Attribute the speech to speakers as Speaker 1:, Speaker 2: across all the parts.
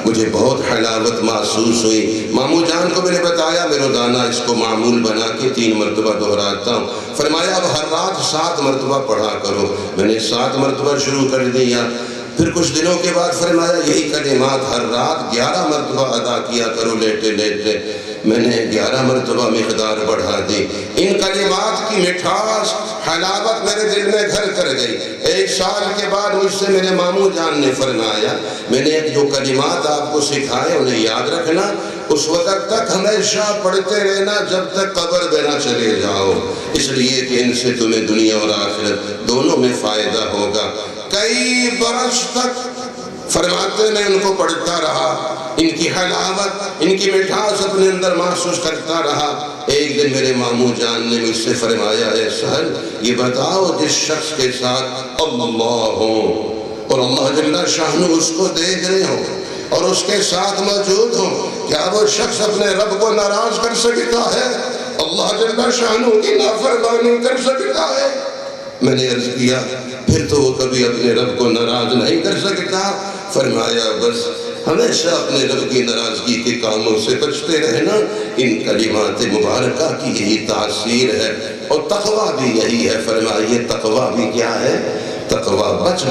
Speaker 1: مجھے بہت حلاوت محسوس ہوئی۔ مامو جان کو میں نے بتایا میں روزانہ اس کو معمول بنا کے 3 مرتبہ دہراتا ہوں۔ فرمایا اب ہر رات 7 مرتبہ پڑھا کرو۔ میں نے 7 مرتبہ شروع کر دیا۔ پھر کچھ دنوں کے بعد فرمایا یہی کلمات ہر رات 11 مرتبہ ادا کیا کرو لیٹے لیٹے۔ میں نے 11 مرتبہ مقدار بڑھا دی۔ ان کلمات کی مٹھاس حلاوت میرے دل میں گھر کر گئی۔ 1 سال کے بعد مجھ سے میرے مامو جان نے فرمایا میں نے جو کلمات آپ کو سکھائے انہیں یاد رکھنا، اس وقت تک ہمیشہ پڑھتے رہنا جب تک قبر میں نہ چلے جاؤ، اس لیے کہ ان سے تمہیں دنیا اور آخرت دونوں میں فائدہ ہوگا۔ کئی برس تک فرماتے میں ان کو پڑھتا رہا، ان کی حلاوت ان کی مٹھاس اپنے اندر محسوس کرتا رہا۔ ایک دن میرے مامو جان نے مجھ سے فرمایا اے سہل یہ بتاؤ جس شخص کے ساتھ اللہ ہو اور اللہ جل شانہ اس کو دیکھ رہے ہو اور اس کے ساتھ موجود ہو، کیا وہ شخص اپنے رب کو ناراض کر سکتا ہے؟ اللہ جل شانہ کی نافرمانی کر سکتا ہے؟ میں نے عرض کیا پھر تو وہ کبھی اپنے رب کو ناراض نہیں کر سکتا۔ فرمایا بس ہمیشہ اپنے رب کی ناراضگی کے کاموں سے بچتے رہنا، ان کلمات مبارکہ کی یہی تاثیر ہے، اور تقویٰ بھی یہی ہے۔ فرمائیے تقویٰ بھی کیا ہے؟ تقویٰ بچ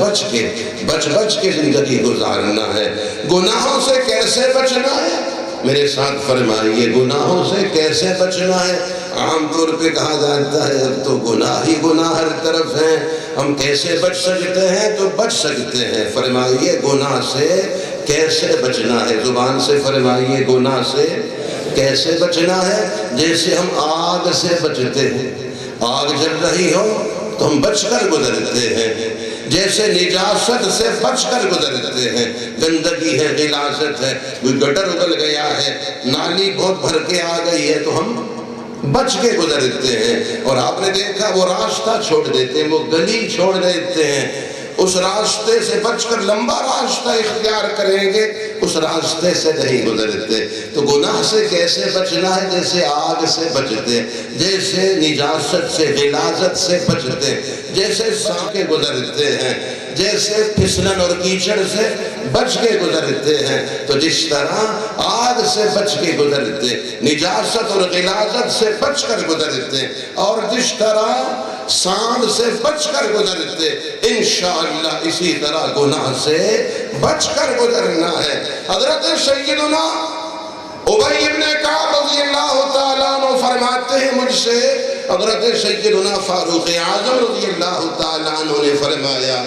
Speaker 1: بچ کے زندگی گزارنا ہے۔ گناہوں سے کیسے بچنا ہے؟ میرے ساتھ فرمائیے گناہوں سے کیسے بچنا ہے؟ عام طور پہ کہا جاتا ہے اب تو گناہ ہی گناہ ہر طرف ہیں، ہم کیسے بچ سکتے ہیں؟ تو بچ سکتے ہیں۔ فرمائیے گناہ سے کیسے بچنا ہے؟ زبان سے فرمائیے گناہ سے کیسے بچنا ہے؟ جیسے ہم آگ سے بچتے ہیں، آگ جل رہی ہو تو ہم بچ کر گزرتے ہیں، جیسے نجاست سے بچ کر گزرتے ہیں۔ گندگی ہے، غلاظت ہے، کوئی گٹر اگل گیا ہے، نالی بہت بھر کے آ گئی ہے تو ہم بچ کے گزرتے ہیں۔ اور آپ نے دیکھا وہ راستہ چھوڑ دیتے ہیں، وہ گلی چھوڑ دیتے ہیں، اس راستے سے بچ کر لمبا راستہ اختیار کریں گے، اس راستے سے نہیں گزرتے۔ تو گناہ سے کیسے بچنا ہے؟ جیسے آگ سے بچتے، جیسے نجاست سے غلاظت سے بچتے، جیسے سانپ کے گزرتے ہیں، جیسے پھسلن اور کیچڑ سے بچ کے گزرتے ہیں، تو جس طرح آگ سے بچ کے گزرتے، نجاست اور غلاظت سے بچ کر گزرتے، اور جس طرح سانپ سے بچ کر گزرتے، انشاءاللہ اسی طرح گناہ سے بچ کر گزرنا ہے۔ حضرت سیدنا ابی بن کعب رضی اللہ تعالیٰ عنہ فرماتے ہیں مجھ سے، حضرت سیدنا فاروق اعظم رضی اللہ تعالیٰ عنہ نے فرمایا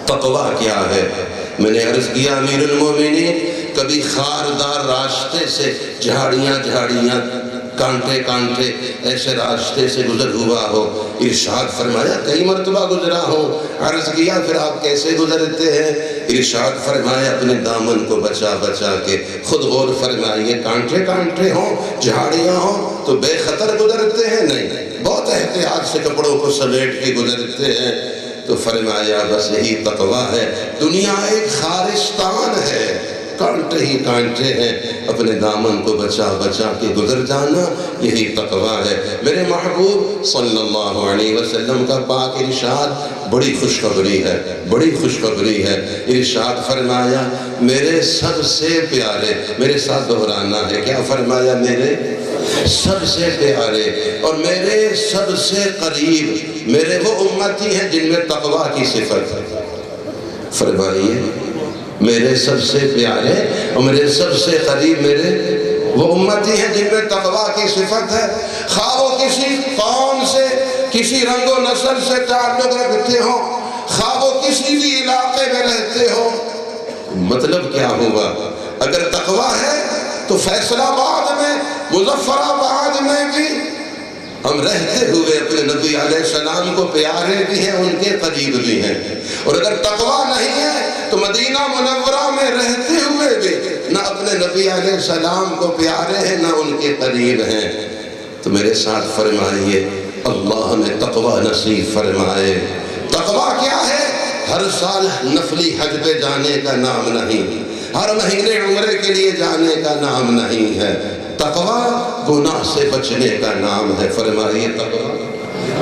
Speaker 1: تقویٰ کیا ہے؟ میں نے عرض کیا امیر المومنین کبھی خاردار راستے سے جھاڑیاں کانٹے ایسے راستے سے گزر ہوا ہو؟ ارشاد فرمایا کئی مرتبہ گزرا ہوں۔ عرض کیا پھر آپ کیسے گزرتے ہیں؟ ارشاد فرمایا اپنے دامن کو بچا کے۔ خود غور فرمائیے کانٹے ہوں، جھاڑیاں ہوں تو بے خطر گزرتے ہیں؟ نہیں، بہت احتیاط سے کپڑوں کو سمیٹ کے گزرتے ہیں۔ تو فرمایا بس یہی تقویٰ ہے۔ دنیا ایک خارستان ہے، کانٹے ہی کانٹے ہیں، اپنے دامن کو بچا کے گزر جانا یہی تقویٰ ہے۔ میرے محبوب صلی اللہ علیہ وسلم کا پاک ارشاد بڑی خوشخبری ہے۔ ارشاد فرمایا میرے سب سے پیارے، میرے ساتھ دہرانا ہے، کیا فرمایا؟ میرے سب سے پیارے اور میرے سب سے قریب میرے وہ امتی ہیں جن میں تقویٰ کی صفت ہے۔ فرمائیے میرے سب سے پیارے اور میرے سب سے قریب میرے وہ امتی ہیں جن میں تقویٰ کی صفت ہے، خواہ وہ کسی قوم سے کسی رنگ و نسل سے تعلق رکھتے ہوں، خواہ وہ کسی بھی علاقے میں رہتے ہوں۔ مطلب کیا ہوا؟ اگر تقویٰ ہے تو فیصل آباد میں، مظفر آباد میں بھی ہم رہتے ہوئے اپنے نبی علیہ السلام کو پیارے بھی ہیں، ان کے قریب بھی ہیں۔ اور اگر تقویٰ نہیں ہے تو مدینہ منورہ میں رہتے ہوئے بھی نہ اپنے نبی علیہ السلام کو پیارے ہیں نہ ان کے قریب ہیں۔ تو میرے ساتھ فرمائیے اللہ ہمیں تقویٰ نصیب فرمائے۔ تقویٰ کیا ہے؟ ہر سال نفلی حج پہ جانے کا نام نہیں، ہر مہینے عمرے کے لیے جانے کا نام نہیں ہے۔ تقویٰ گناہ سے بچنے کا نام ہے۔ فرمائیے تقویٰ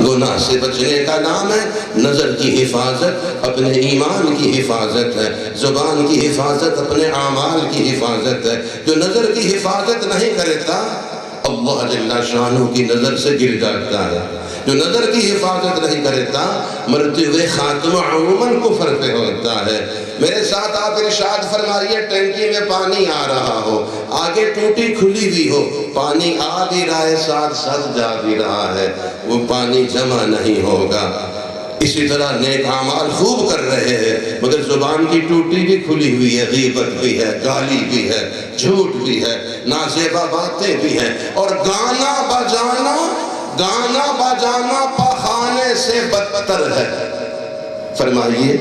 Speaker 1: گناہ سے بچنے کا نام ہے نظر کی حفاظت، اپنے ایمان کی حفاظت ہے، زبان کی حفاظت، اپنے اعمال کی حفاظت ہے۔ جو نظر کی حفاظت نہیں کرتا اللہ جل شانہ کی نظر سے گر جاتا ہے۔ جو نظر کی حفاظت نہیں کرتا مرتے ہوئے خاتمہ عموماً کفر پہ ہوتا ہے۔ میرے ساتھ آپ ارشاد فرمائیے، ٹینکی میں پانی آ رہا ہو، آگے ٹوٹی کھلی ہوئی ہو، پانی آ بھی رہا ہے ساتھ ساتھ جا بھی رہا ہے، وہ پانی جمع نہیں ہوگا۔ اسی طرح نیک اعمال خوب کر رہے ہیں مگر زبان کی ٹوٹی بھی کھلی ہوئی ہے، غیبت بھی ہے، گالی بھی ہے، جھوٹ بھی ہے، نازیبہ باتیں بھی ہیں، اور گانا بجانا پاخانے سے بدتر ہے۔ فرمائیے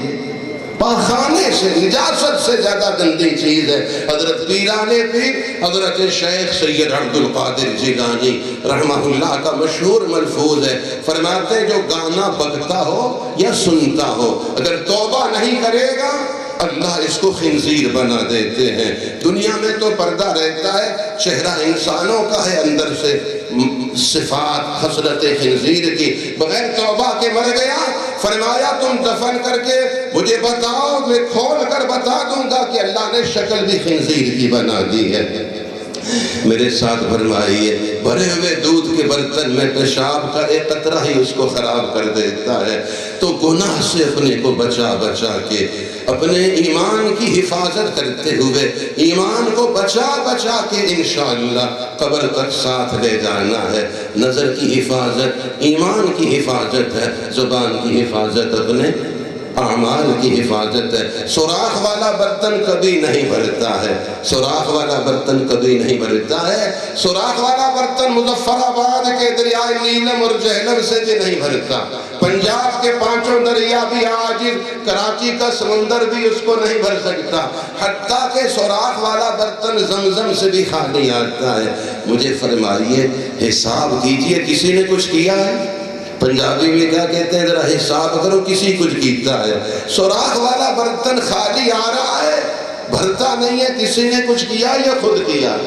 Speaker 1: پاخانے سے، نجاست سے زیادہ گندی چیز ہے۔ حضرت پیران پیر حضرت شیخ سید عبد القادر جیلانی رحمہ اللہ کا مشہور ملفوظ ہے، فرماتے ہیں جو گانا بگتا ہو یا سنتا ہو اگر توبہ نہیں کرے گا اللہ اس کو خنزیر بنا دیتے ہیں۔ دنیا میں تو پردہ رہتا ہے، چہرہ انسانوں کا ہے، اندر سے صفات خصلت خنزیر کی، بغیر توبہ کے مر گیا۔ فرمایا تم دفن کر کے مجھے بتاؤ، میں کھول کر بتا دوں گا کہ اللہ نے شکل بھی خنزیر کی بنا دی ہے۔ میرے ساتھ فرمائیے بھرے ہوئے دودھ کے برتن میں پیشاب کا ایک قطرہ ہی اس کو خراب کر دیتا ہے۔ تو گناہ سے اپنے کو بچا کے اپنے ایمان کی حفاظت کرتے ہوئے ایمان کو بچا کے انشاءاللہ قبر تک ساتھ لے جانا ہے۔ نظر کی حفاظت ایمان کی حفاظت ہے، زبان کی حفاظت اپنے اعمال کی حفاظت ہے۔ سوراخ والا برتن کبھی نہیں بھرتا ہے، سوراخ والا برتن کبھی نہیں بھرتا ہے۔ سوراخ والا برتن مظفر آباد کے دریائے نیلم اور جہلم سے بھی نہیں بھرتا، پنجاب کے پانچوں دریا بھی عاجز، کراچی کا سمندر بھی اس کو نہیں بھر سکتا، حتیٰ کہ سوراخ والا برتن زمزم سے بھی خالی آتا ہے۔ مجھے فرمائیے حساب کیجئے کسی نے کچھ کیا ہے؟ پنجابی میں کیا کہتے ہیں، ذرا حساب کرو کسی کچھ کیتا ہے۔ سوراخ والا برتن خالی آ رہا ہے، بھرتا نہیں ہے، کسی نے کچھ کیا یا خود کیا؟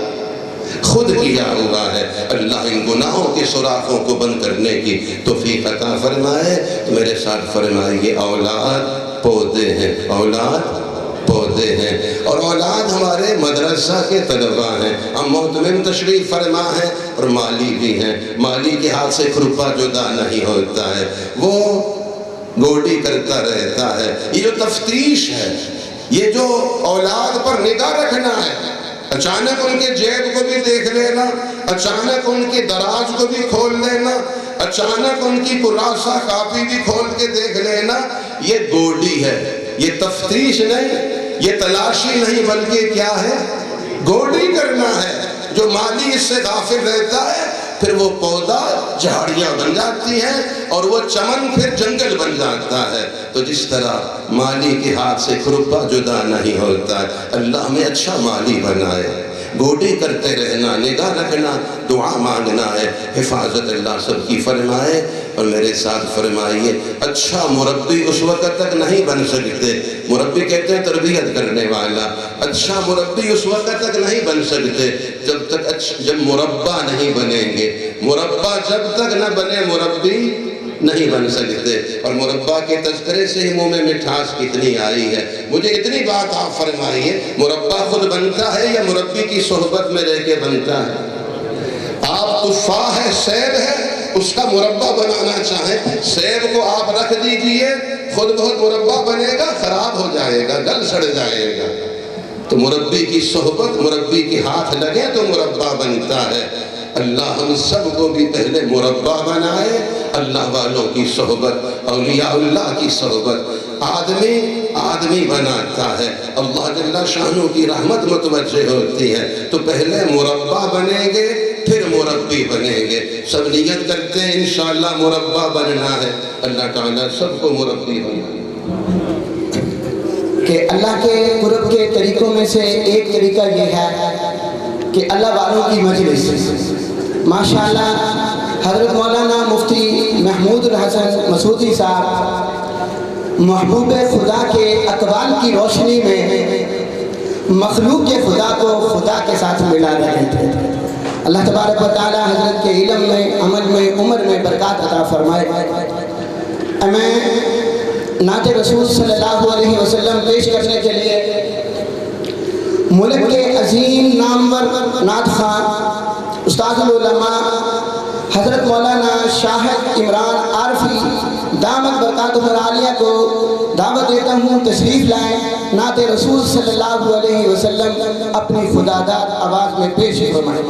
Speaker 1: خود کیا ہوا ہے۔ اللہ ان گناہوں کے سوراخوں کو بند کرنے کی توفیق عطا فرمائے۔ تو میرے ساتھ فرمائیے اولاد پودے ہیں، اولاد پودے ہیں، اور اولاد ہمارے مدرسہ کے طلبہ ہیں۔ ہم محتمم تشریف فرما ہیں اور مالی بھی ہیں، مالی کے ہاتھ سے کھرپا جدا نہیں ہوتا ہے، وہ گوڈی کرتا رہتا ہے۔ یہ جو تفتیش ہے، یہ جو اولاد پر نگاہ رکھنا ہے، اچانک ان کے جیب کو بھی دیکھ لینا، اچانک ان کے دراز کو بھی کھول لینا، اچانک ان کی کراسہ کاپی بھی کھول کے دیکھ لینا، یہ گوڈی ہے، یہ تفتیش نہیں، یہ تلاشی نہیں، بلکہ کیا ہے؟ گوڈی کرنا ہے۔ جو مالی اس سے غافل رہتا ہے پھر وہ پودا جھاڑیاں بن جاتی ہیں اور وہ چمن پھر جنگل بن جاتا ہے۔ تو جس طرح مالی کے ہاتھ سے کھرپا جدا نہیں ہوتا ہے، اللہ ہمیں اچھا مالی بنائے، گوڈی کرتے رہنا، نگاہ رکھنا، دعا مانگنا ہے، حفاظت اللہ سب کی فرمائے۔ اور میرے ساتھ فرمائیے اچھا مربی اس وقت تک نہیں بن سکتے، مربی کہتے ہیں تربیت کرنے والا، اچھا مربی اس وقت تک نہیں بن سکتے جب مربع نہیں بنیں گے، مربع جب تک نہ بنے مربی نہیں بن سکتے۔ اور مربع کے تذکرے سے ہی منہ میں مٹھاس کتنی آئی ہے۔ مجھے اتنی بات آپ فرمائیے، مربع خود بنتا ہے یا مربی کی صحبت میں رہ کے بنتا ہے؟ آپ تفاح ہے، سیب ہے، اس کا مربع بنانا چاہیں، سیب کو آپ رکھ دیجئے، خود بہت مربع بنے گا، خراب ہو جائے گا، گل سڑ جائے گا۔ تو مربی کی صحبت، مربی کے ہاتھ لگے تو مربع بنتا ہے۔ اللہ ہم سب کو بھی پہلے مربع بنائے، اللہ والوں کی صحبت، اولیاء اللہ کی صحبت، آدمی بناتا ہے، اللہ جل شانہ کی رحمت متوجہ ہوتی ہے۔ تو پہلے مربع بنیں گے پھر مربی بنیں گے۔ سب نیت کرتے ہیں انشاءاللہ مربع بننا ہے، اللہ تعالیٰ سب کو مربی بنائے۔
Speaker 2: کہ اللہ کے قرب کے طریقوں میں سے ایک طریقہ یہ ہے کہ اللہ والوں کی مجلس، ماشاءاللہ حضرت مولانا مفتی محمود الحسن مسعودی صاحب محبوب خدا کے اقوال کی روشنی میں مخلوق کے خدا کو خدا کے ساتھ ملا رہے تھے۔ اللہ تبارک و تعالی حضرت کے علم میں، عمل میں، عمر میں برکات عطا فرمائے۔ میں نعت رسول صلی اللہ علیہ وسلم پیش کرنے کے لیے ملک کے عظیم نامور نعت خواں استاد العلماء حضرت مولانا شاہد عمران عارفی دامت برکاتہ العالیہ کو دعوت دیتا ہوں تشریف لائیں، نعت رسول صلی اللہ علیہ وسلم اپنی خداداد آواز میں پیش فرمائیں۔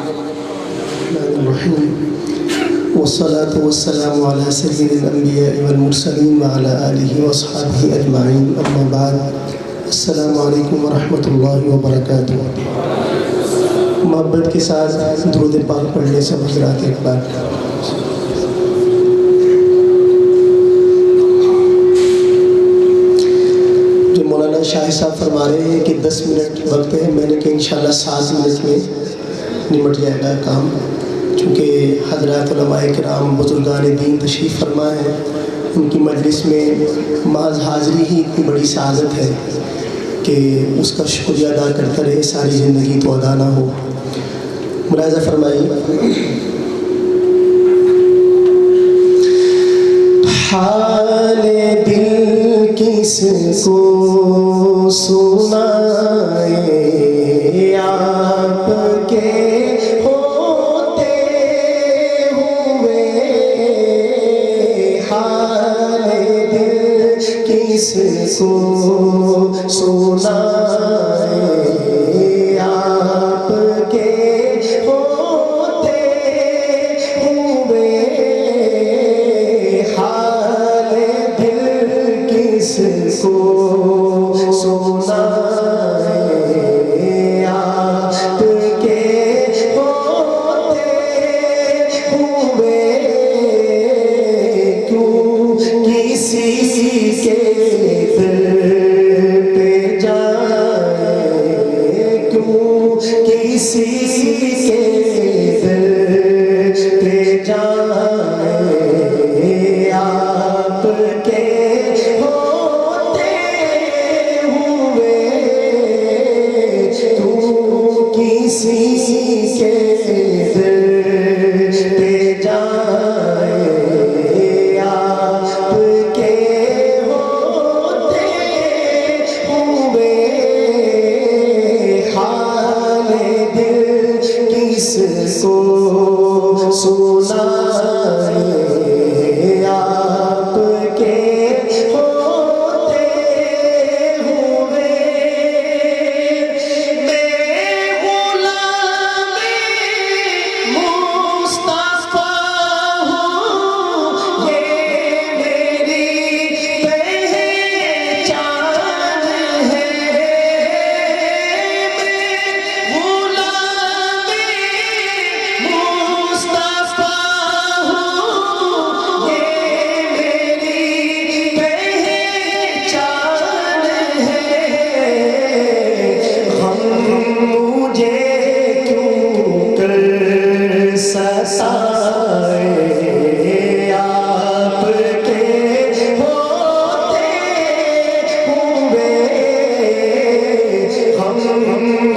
Speaker 3: والصلاة والسلام على سيد الأنبياء والمرسلين وعلى آله وأصحابه أجمعين، أما بعد، السلام علیکم ورحمۃ اللہ وبرکاتہ۔ محبت کے ساتھ درود پاک پڑھنے سے حضرات ایک بار۔ جو مولانا شاہ صاحب فرما رہے ہیں کہ 10 منٹ وقت ہے، میں نے کہ انشاءاللہ 7 منٹ میں نمٹ جائے گا کام، چونکہ حضرات علماء کرام بزرگان دین تشریف فرما ہے، ان کی مجلس میں محض حاضری ہی اتنی بڑی سعادت ہے کہ اس کا شکریہ ادا کرتا رہے، ساری زندگی تو ادا نہ ہو۔ ملاحظہ فرمائیے۔ حال دل کس کو سنائے آپ کے ہوتے ہوئے، حال دل کس کو سنائے آپ کے ہوتے ہوئے، حال دل کس کو سنائے آپ کے ہوتے ہوئے، کیوں کسی کے در پہ جائے، کیوں کسی کے در پہ جائے آپ کے ہوتے ہوئے، کیوں کسی کے در پہ جائے آپ کے ہوتے ہوئے، حال دل کس کو سنائے آپ کے ہوتے ہوئے، میں غلام مصطفیٰ ہوں، یہ میری پہچان ہے، میں غلام مصطفیٰ ہوں، یہ میری پہچان ہے، غم مجھے کیوں کر ستائے آپ کے ہوتے ہوئے، غم